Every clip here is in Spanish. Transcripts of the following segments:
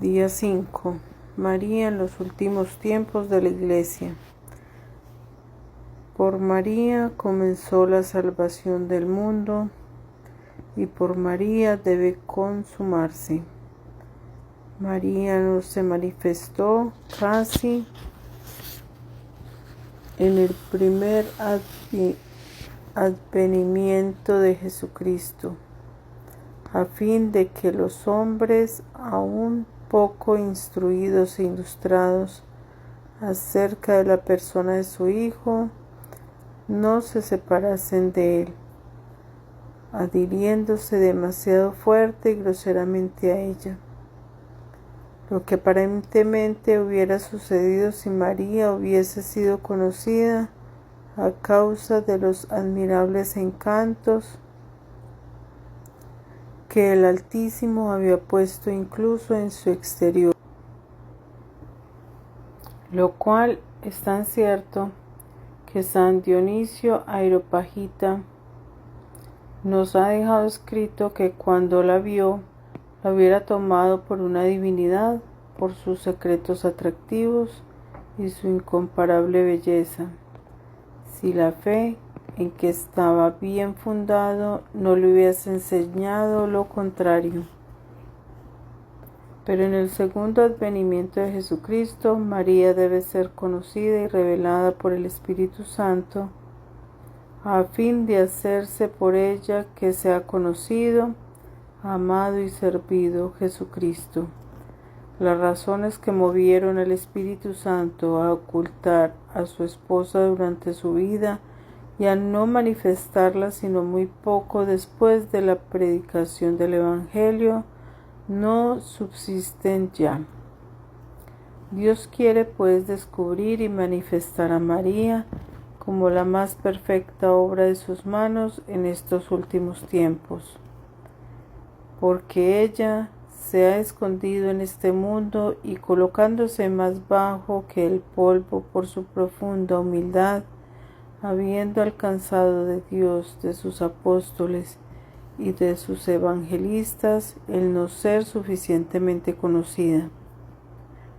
Día 5. María en los últimos tiempos de la Iglesia. Por María comenzó la salvación del mundo y por María debe consumarse. María no se manifestó casi en el primer advenimiento de Jesucristo, a fin de que los hombres aún poco instruidos e ilustrados acerca de la persona de su Hijo no se separasen de él, adhiriéndose demasiado fuerte y groseramente a ella. Lo que aparentemente hubiera sucedido si María hubiese sido conocida a causa de los admirables encantos que el Altísimo había puesto incluso en su exterior, lo cual es tan cierto que San Dionisio Areópagita nos ha dejado escrito que cuando la vio, la hubiera tomado por una divinidad, por sus secretos atractivos y su incomparable belleza, si la fe en que estaba bien fundado no le hubiese enseñado lo contrario. Pero en el segundo advenimiento de Jesucristo, María debe ser conocida y revelada por el Espíritu Santo, a fin de hacerse por ella que sea conocido, amado y servido Jesucristo. Las razones que movieron al Espíritu Santo a ocultar a su esposa durante su vida y a no manifestarla sino muy poco después de la predicación del Evangelio no subsisten ya. Dios quiere pues descubrir y manifestar a María como la más perfecta obra de sus manos en estos últimos tiempos, porque ella se ha escondido en este mundo y colocándose más bajo que el polvo por su profunda humildad, habiendo alcanzado de Dios, de sus apóstoles y de sus evangelistas el no ser suficientemente conocida,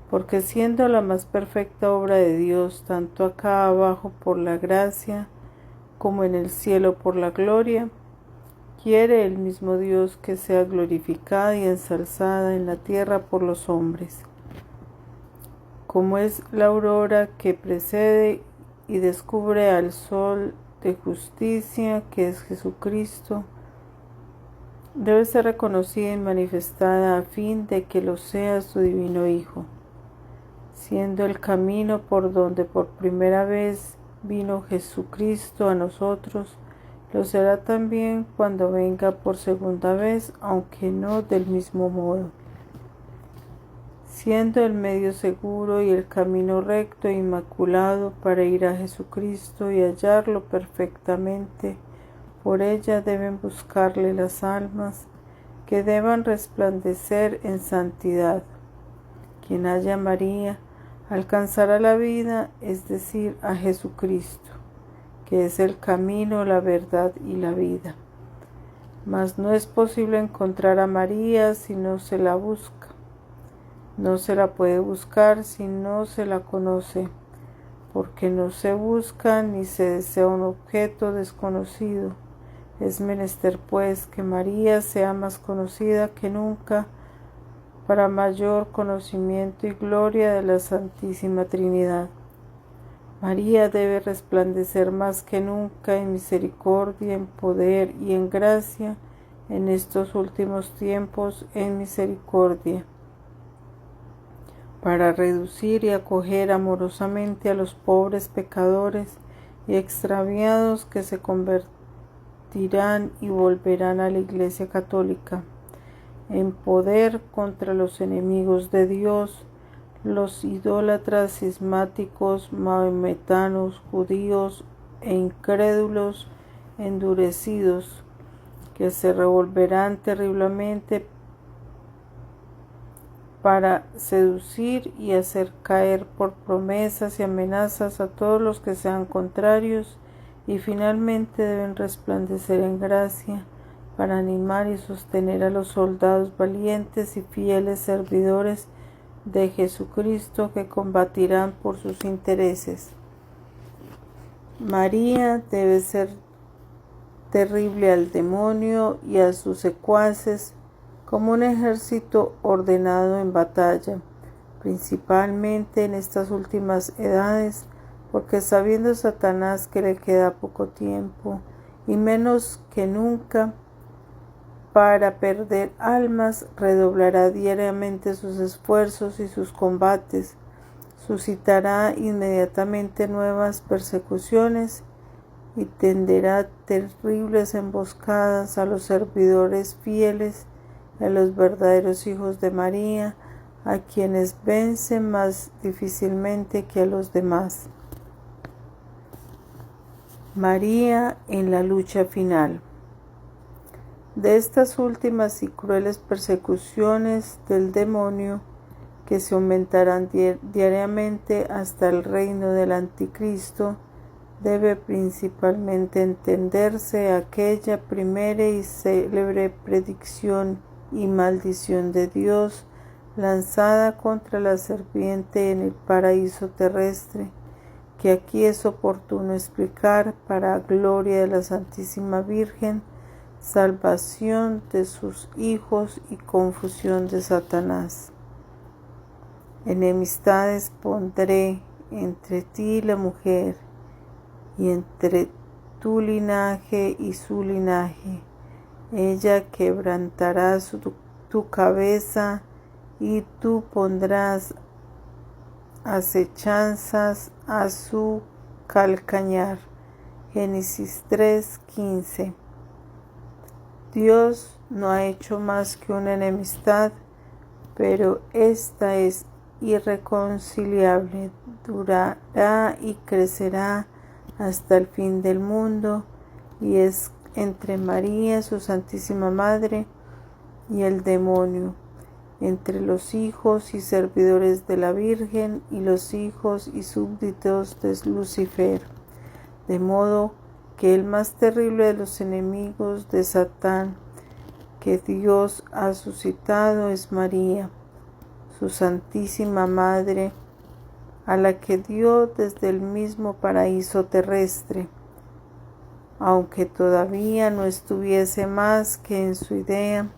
porque siendo la más perfecta obra de Dios, tanto acá abajo por la gracia como en el cielo por la gloria, quiere el mismo Dios que sea glorificada y ensalzada en la tierra por los hombres, como es la aurora que precede y descubre al sol de justicia que es Jesucristo. Debe ser reconocida y manifestada a fin de que lo sea su divino Hijo, siendo el camino por donde por primera vez vino Jesucristo a nosotros, lo será también cuando venga por segunda vez, aunque no del mismo modo. Siendo el medio seguro y el camino recto e inmaculado para ir a Jesucristo y hallarlo perfectamente, por ella deben buscarle las almas que deban resplandecer en santidad. Quien haya a María alcanzará la vida, es decir, a Jesucristo, que es el camino, la verdad y la vida. Mas no es posible encontrar a María si no se la busca. No se la puede buscar si no se la conoce, porque no se busca ni se desea un objeto desconocido. Es menester, pues, que María sea más conocida que nunca, para mayor conocimiento y gloria de la Santísima Trinidad. María debe resplandecer más que nunca en misericordia, en poder y en gracia, en estos últimos tiempos en misericordia, para reducir y acoger amorosamente a los pobres pecadores y extraviados que se convertirán y volverán a la Iglesia Católica, en poder contra los enemigos de Dios, los idólatras cismáticos, mahometanos, judíos e incrédulos endurecidos, que se revolverán terriblemente para seducir y hacer caer por promesas y amenazas a todos los que sean contrarios, y finalmente deben resplandecer en gracia para animar y sostener a los soldados valientes y fieles servidores de Jesucristo que combatirán por sus intereses. María debe ser terrible al demonio y a sus secuaces como un ejército ordenado en batalla, principalmente en estas últimas edades, porque sabiendo Satanás que le queda poco tiempo y menos que nunca para perder almas, redoblará diariamente sus esfuerzos y sus combates, suscitará inmediatamente nuevas persecuciones y tenderá terribles emboscadas a los servidores fieles y a los verdaderos hijos de María, a quienes vence más difícilmente que a los demás. María en la lucha final. De estas últimas y crueles persecuciones del demonio, que se aumentarán diariamente hasta el reino del Anticristo, debe principalmente entenderse aquella primera y célebre predicción y maldición de Dios lanzada contra la serpiente en el paraíso terrestre, que aquí es oportuno explicar para gloria de la Santísima Virgen, salvación de sus hijos y confusión de Satanás. Enemistades pondré entre ti y la mujer, y entre tu linaje y su linaje. Ella quebrantará tu cabeza, y tú pondrás acechanzas a su calcañar. Génesis 3:15. Dios no ha hecho más que una enemistad, pero esta es irreconciliable, durará y crecerá hasta el fin del mundo, y es entre María, su Santísima Madre, y el demonio, entre los hijos y servidores de la Virgen y los hijos y súbditos de Lucifer, de modo que el más terrible de los enemigos de Satán que Dios ha suscitado es María, su Santísima Madre, a la que dio desde el mismo paraíso terrestre, aunque todavía no estuviese más que en su idea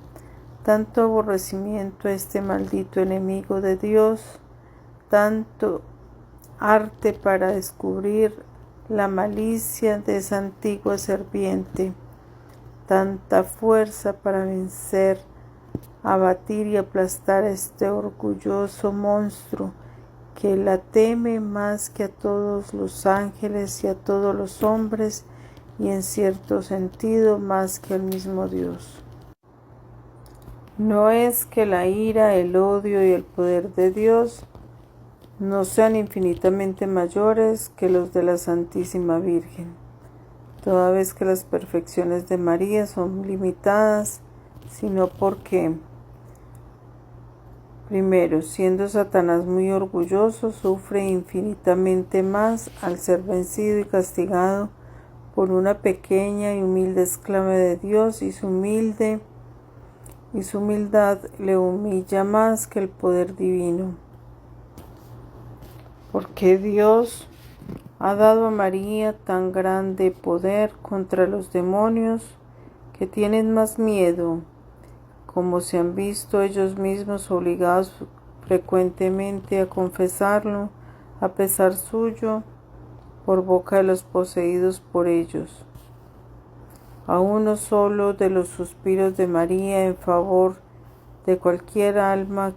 tanto aborrecimiento a este maldito enemigo de Dios, tanto arte para descubrir la malicia de esa antigua serpiente, tanta fuerza para vencer, abatir y aplastar a este orgulloso monstruo que la teme más que a todos los ángeles y a todos los hombres, y en cierto sentido más que al mismo Dios. No es que la ira, el odio y el poder de Dios no sean infinitamente mayores que los de la Santísima Virgen, toda vez que las perfecciones de María son limitadas, sino porque, primero, siendo Satanás muy orgulloso, sufre infinitamente más al ser vencido y castigado por una pequeña y humilde esclava de Dios, y su humildad le humilla más que el poder divino. Porque Dios ha dado a María tan grande poder contra los demonios que tienen más miedo, como se han visto ellos mismos obligados frecuentemente a confesarlo, a pesar suyo, por boca de los poseídos por ellos. A uno solo de los suspiros de María en favor de cualquier alma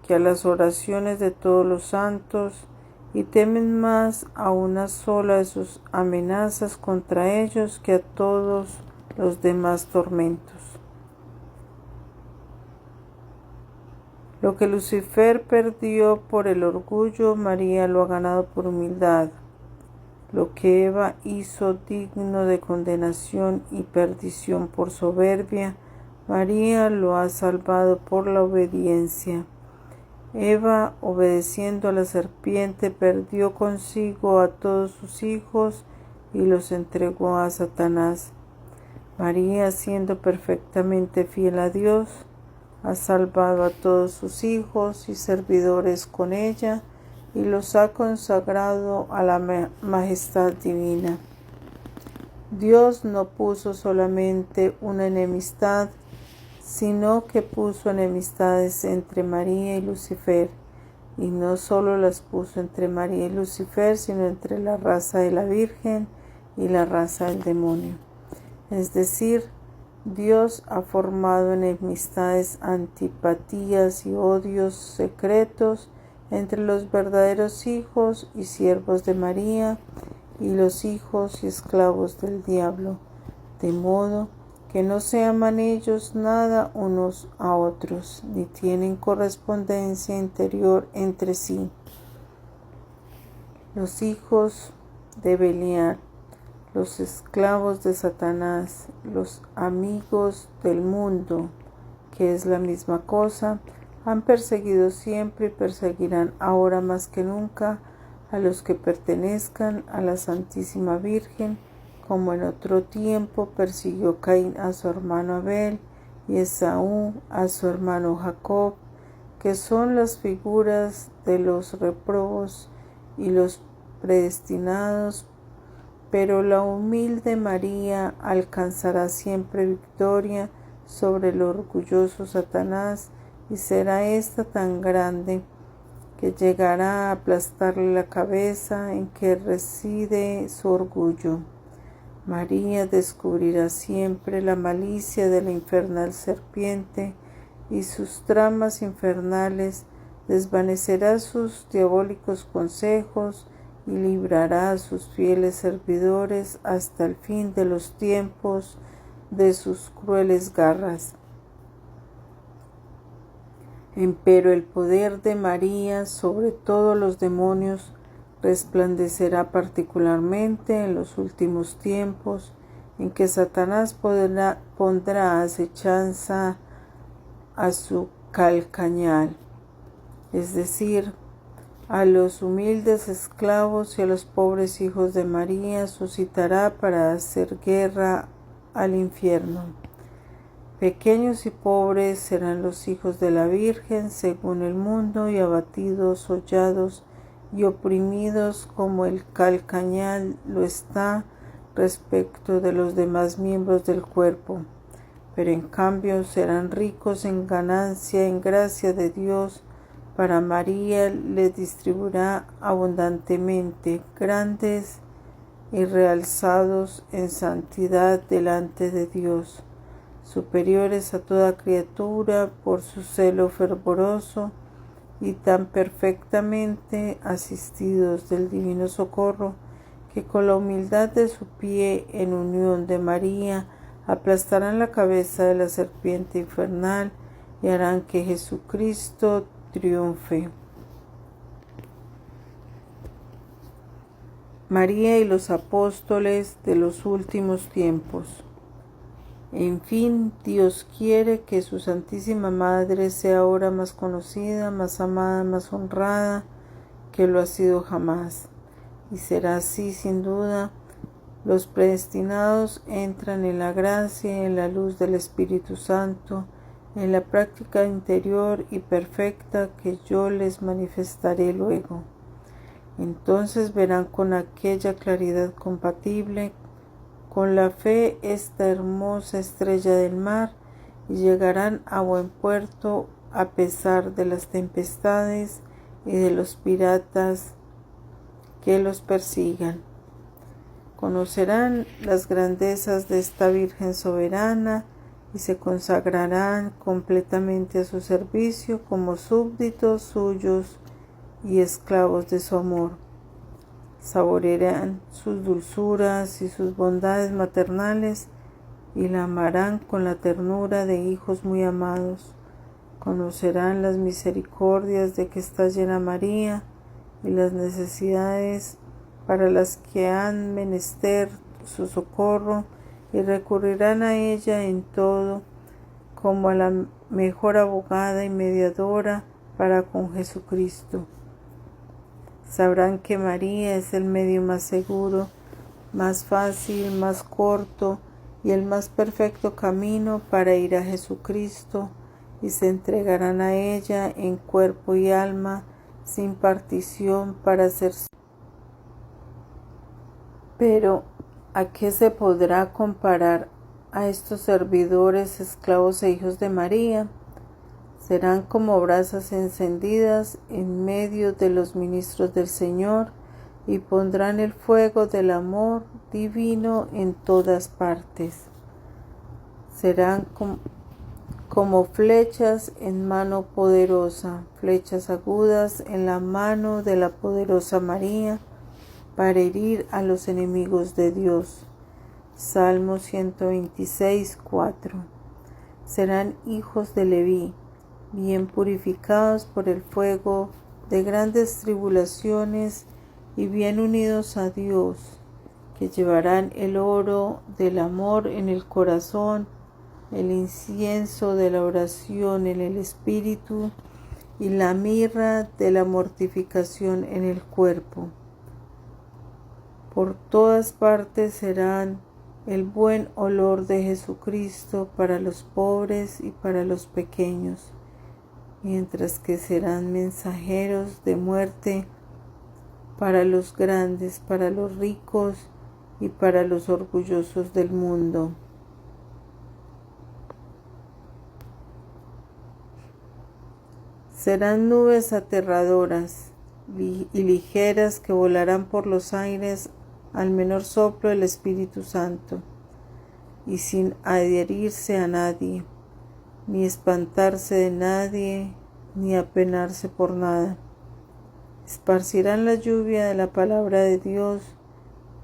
que a las oraciones de todos los santos, y temen más a una sola de sus amenazas contra ellos que a todos los demás tormentos. Lo que Lucifer perdió por el orgullo, María lo ha ganado por humildad. Lo que Eva hizo digno de condenación y perdición por soberbia, María lo ha salvado por la obediencia. Eva, obedeciendo a la serpiente, perdió consigo a todos sus hijos y los entregó a Satanás. María, siendo perfectamente fiel a Dios, ha salvado a todos sus hijos y servidores con ella y los ha consagrado a la majestad divina. Dios no puso solamente una enemistad, sino que puso enemistades entre María y Lucifer, y no solo las puso entre María y Lucifer, sino entre la raza de la Virgen y la raza del demonio. Es decir, Dios ha formado enemistades, antipatías y odios secretos entre los verdaderos hijos y siervos de María y los hijos y esclavos del diablo, de modo que no se aman ellos nada unos a otros, ni tienen correspondencia interior entre sí. Los hijos de Belial, los esclavos de Satanás, los amigos del mundo, que es la misma cosa, han perseguido siempre y perseguirán ahora más que nunca a los que pertenezcan a la Santísima Virgen, como en otro tiempo persiguió Caín a su hermano Abel y Esaú a su hermano Jacob, que son las figuras de los réprobos y los predestinados, pero la humilde María alcanzará siempre victoria sobre el orgulloso Satanás, y será ésta tan grande que llegará a aplastarle la cabeza en que reside su orgullo. María descubrirá siempre la malicia de la infernal serpiente y sus tramas infernales, desvanecerá sus diabólicos consejos y librará a sus fieles servidores hasta el fin de los tiempos de sus crueles garras. Empero el poder de María sobre todos los demonios resplandecerá particularmente en los últimos tiempos, en que Satanás pondrá acechanza a su calcañal, es decir, a los humildes esclavos y a los pobres hijos de María suscitará para hacer guerra al infierno. Pequeños y pobres serán los hijos de la Virgen según el mundo, y abatidos, hollados y oprimidos como el calcañal lo está respecto de los demás miembros del cuerpo. Pero en cambio serán ricos en ganancia, en gracia de Dios. Para María le distribuirá abundantemente, grandes y realzados en santidad delante de Dios, superiores a toda criatura por su celo fervoroso, y tan perfectamente asistidos del divino socorro, que con la humildad de su pie en unión de María aplastarán la cabeza de la serpiente infernal y harán que Jesucristo triunfe. María y los apóstoles de los últimos tiempos. En fin, Dios quiere que su Santísima Madre sea ahora más conocida, más amada, más honrada que lo ha sido jamás. Y será así sin duda. Los predestinados entran en la gracia y en la luz del Espíritu Santo, en la práctica interior y perfecta que yo les manifestaré luego. Entonces verán con aquella claridad compatible con la fe esta hermosa estrella del mar, y llegarán a buen puerto a pesar de las tempestades y de los piratas que los persigan. Conocerán las grandezas de esta Virgen soberana y se consagrarán completamente a su servicio como súbditos suyos y esclavos de su amor. Saborearán sus dulzuras y sus bondades maternales y la amarán con la ternura de hijos muy amados. Conocerán las misericordias de que está llena María y las necesidades para las que han menester su socorro, y recurrirán a ella en todo como a la mejor abogada y mediadora para con Jesucristo. Sabrán que María es el medio más seguro, más fácil, más corto y el más perfecto camino para ir a Jesucristo, y se entregarán a ella en cuerpo y alma, sin partición, para ser. Pero, ¿a qué se podrá comparar a estos servidores, esclavos e hijos de María? Serán como brasas encendidas en medio de los ministros del Señor, y pondrán el fuego del amor divino en todas partes. Serán como flechas en mano poderosa, flechas agudas en la mano de la poderosa María, para herir a los enemigos de Dios. Salmo 126, 4. Serán hijos de Leví, bien purificados por el fuego de grandes tribulaciones y bien unidos a Dios, que llevarán el oro del amor en el corazón, el incienso de la oración en el espíritu y la mirra de la mortificación en el cuerpo. Por todas partes serán el buen olor de Jesucristo para los pobres y para los pequeños, mientras que serán mensajeros de muerte para los grandes, para los ricos y para los orgullosos del mundo. Serán nubes aterradoras y ligeras que volarán por los aires al menor soplo del Espíritu Santo, y sin adherirse a nadie, ni espantarse de nadie, ni apenarse por nada. Esparcirán la lluvia de la palabra de Dios,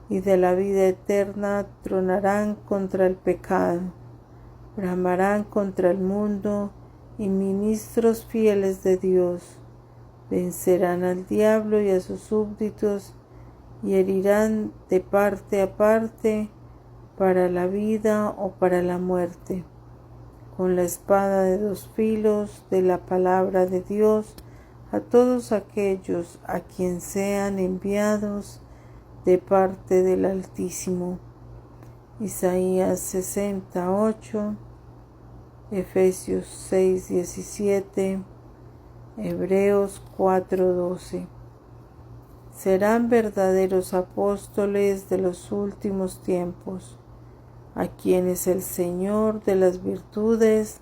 y de la vida eterna tronarán contra el pecado, bramarán contra el mundo, y ministros fieles de Dios vencerán al diablo y a sus súbditos, y herirán de parte a parte, para la vida o para la muerte, con la espada de dos filos de la palabra de Dios, a todos aquellos a quien sean enviados de parte del Altísimo. Isaías 68, Efesios 6:17, Hebreos 4:12. Serán verdaderos apóstoles de los últimos tiempos, a quienes el Señor de las virtudes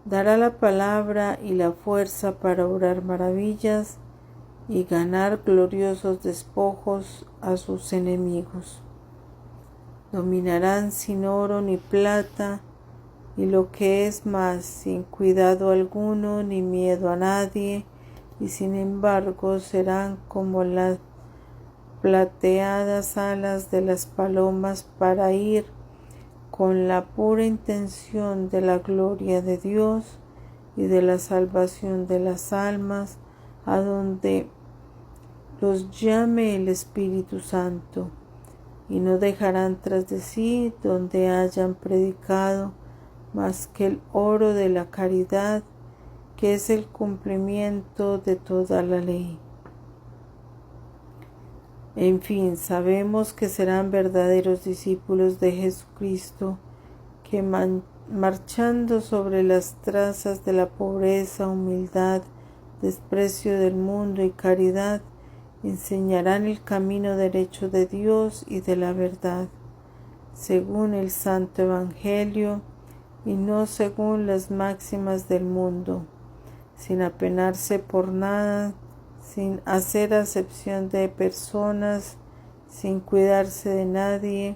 dará la palabra y la fuerza para obrar maravillas y ganar gloriosos despojos a sus enemigos. Dominarán sin oro ni plata, y lo que es más, sin cuidado alguno ni miedo a nadie, y sin embargo serán como las plateadas alas de las palomas para ir con la pura intención de la gloria de Dios y de la salvación de las almas, a donde los llame el Espíritu Santo, y no dejarán tras de sí donde hayan predicado más que el oro de la caridad, que es el cumplimiento de toda la ley. En fin, sabemos que serán verdaderos discípulos de Jesucristo, que marchando sobre las trazas de la pobreza, humildad, desprecio del mundo y caridad, enseñarán el camino derecho de Dios y de la verdad, según el Santo Evangelio, y no según las máximas del mundo, sin apenarse por nada, sin hacer acepción de personas, sin cuidarse de nadie,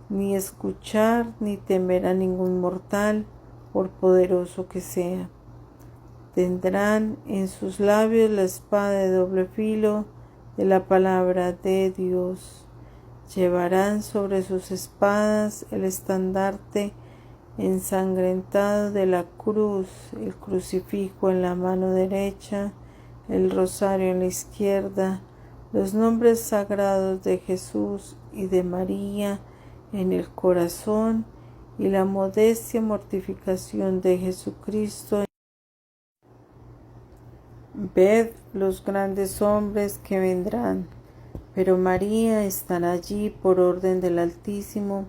ni escuchar ni temer a ningún mortal, por poderoso que sea. Tendrán en sus labios la espada de doble filo de la palabra de Dios. Llevarán sobre sus espadas el estandarte ensangrentado de la cruz, el crucifijo en la mano derecha, el rosario en la izquierda, los nombres sagrados de Jesús y de María en el corazón, y la modestia mortificación de Jesucristo. Ved los grandes hombres que vendrán, pero María estará allí por orden del Altísimo,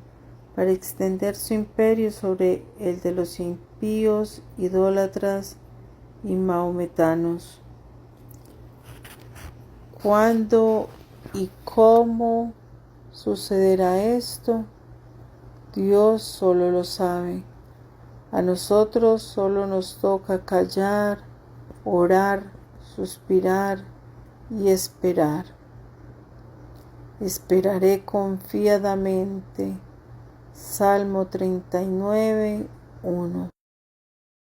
para extender su imperio sobre el de los impíos, idólatras y mahometanos. ¿Cuándo y cómo sucederá esto? Dios solo lo sabe. A nosotros solo nos toca callar, orar, suspirar y esperar. Esperaré confiadamente. Salmo 39, 1.